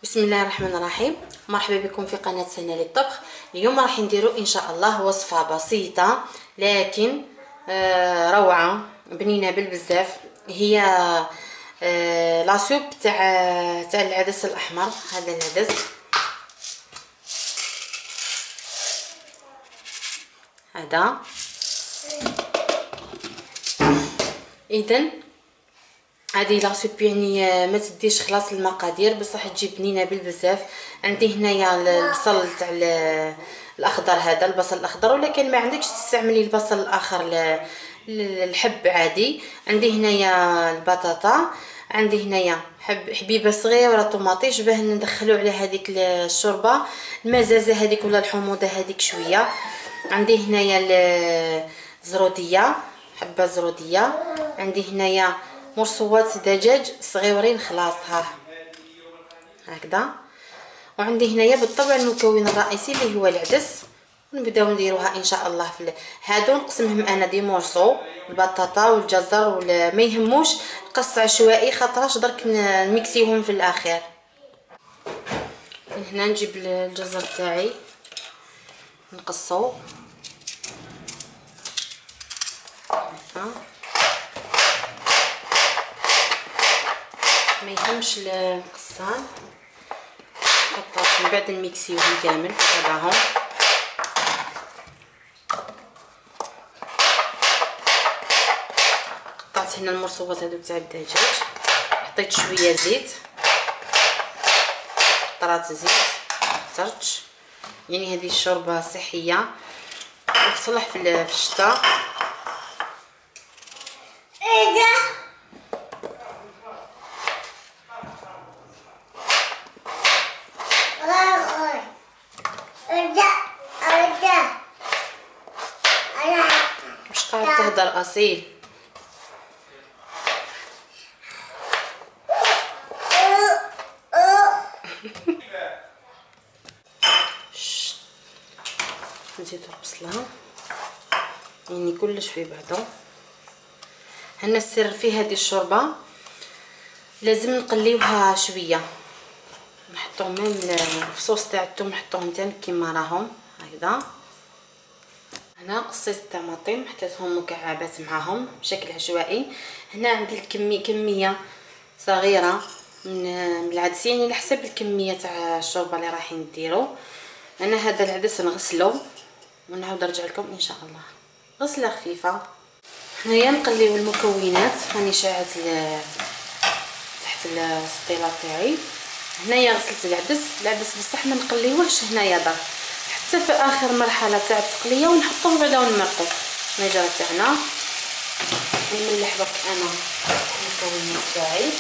بسم الله الرحمن الرحيم. مرحبا بكم في قناه سنة للطبخ. اليوم راح نديرو ان شاء الله وصفه بسيطه لكن روعه بنينه بزاف. هي لاسوب تاع العدس الاحمر. هذا العدس هذا اذا هذه لاسوب يعني ما تديش خلاص المقادير بصح تجيب بنينه بزاف. عندي هنايا البصل تاع الاخضر، هذا البصل الاخضر، ولكن ما عندكش تستعملي البصل الاخر الحب عادي. عندي هنايا البطاطا، عندي هنايا حبيبه صغيره طوماطيش باه ندخلو على هذيك الشوربه المزازه هذيك ولا الحموضه هذيك شويه. عندي هنايا الزروديه، حبه زروديه. عندي هنايا مرصوات دجاج صغيورين خلاص هكذا. وعندي هنايا بالطبع المكون الرئيسي اللي هو العدس. نبداو نديروها ان شاء الله هادو نقسمهم انا دي مورسو، البطاطا والجزر ما يهموش قص عشوائي خاطرش درك نميكسيهم في الاخير. هنا نجيب الجزر تاعي نقصو ما يهمش القصان من بعد نميكسيوهم كامل في بعضهم. قطعت هنا المرصوصات هذوك تاع الدجاج، حطيت شويه زيت، قطرات زيت كثرتش، يعني هذه الشوربه صحيه وتصلح في الشتاء. مش قاعد تهدر اصيل. نزيدو البصله يعني كلش في بعضه. هنا السر في هذه الشوربه لازم نقليوها شويه، نحطو من الفصوص تاع الثوم نحطوهم تاني كيما راهم هكذا. هنا قصيت الطماطم حطيتهم مكعبات معاهم بشكل عشوائي. هنا عندي كميه صغيره من العدس يعني على حسب الكميه تاع الشوربه اللي رايحين نديرو. انا هذا العدس نغسلو ونعاود نرجع لكم ان شاء الله. غسله خفيفه. هنايا نقليو المكونات، راني شاعت تحت السطيله تاعي. هنايا غسلت العدس بصح ما نقليوهش هنايا درك حتى في اخر مرحله تاع التقليه ونحطوه بعدا ونمرقوه. المجرى تاعنا نملح برك انا المكونات تاعي.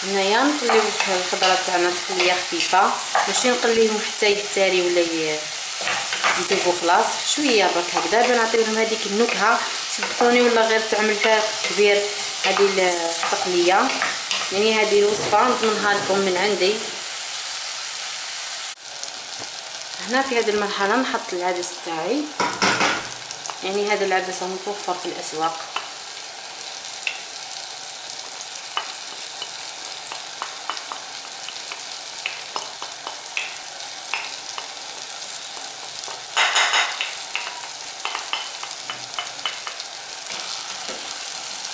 هنايا نقليو الخضره تاعنا تقليه خفيفه، ماشي نقليهم حتى يحتاري ولا يذوبوا خلاص، شويه برك هكذا باش نعطيوهم هذيك النكهه. صدقوني ولا غير تعمل فرق كبير هذه التقليه، يعني هذه الوصفه نضمنها لكم من عندي. هنا في هذه المرحله نحط العدس تاعي، يعني هذا العدس متوفر في الاسواق.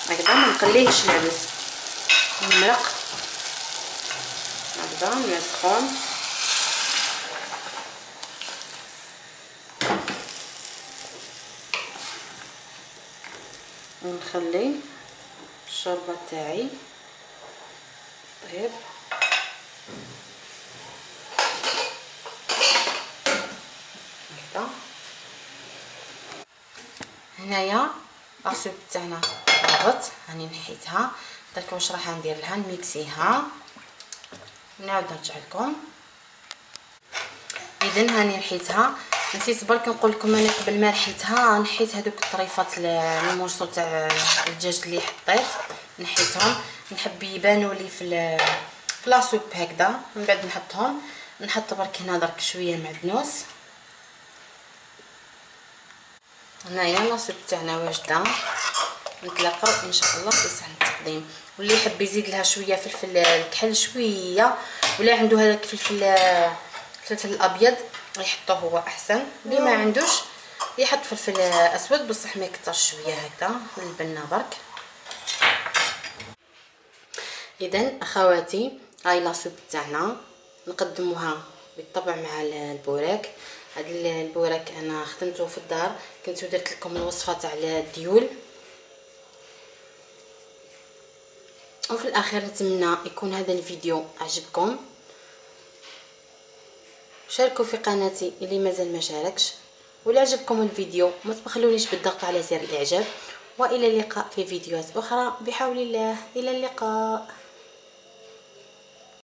هكذا ما نقليهش العدس، نمرق هكذا الماء سخون. ونخلي الشوربه تاعي طيب هكذا. هنايا العصيب تاعنا طابت، هاني نحيتها درك. واش راح ندير لها؟ نميكسيها نعاود نرجع لكم. اذا هاني نحيتها. نسيت برك نقول لكم انا قبل ما نحيتها نحيت هذوك الطريفات المورصو تاع الدجاج اللي حطيت، نحيتهم نحب يبانوا لي في لاصوب هكذا. من بعد نحطهم، نحط برك هنا درك شويه معدنوس هنايا لاصوب تاعنا واجده، نتلاقاو ان شاء الله في صحن التقديم. واللي يحب يزيد لها شويه فلفل الكحل شويه، ولا عنده هذاك الفلفل الابيض يحطوه هو احسن. اللي ما عندوش يحط فلفل اسود بصح ما يكثرش، شويه هكذا من البنه برك. اذا اخواتي هاي لاصوب تاعنا نقدموها بالطبع مع البوراك. هذا البوراك انا خدمته في الدار، كنت درت لكم الوصفه تاع الديول. وفي الاخير نتمنى يكون هذا الفيديو عجبكم. شاركوا في قناتي اللي مازال ما شاركش، ولا عجبكم الفيديو ما تبخلونيش بالضغط على زر الاعجاب. والى اللقاء في فيديوهات اخرى بحول الله. الى اللقاء.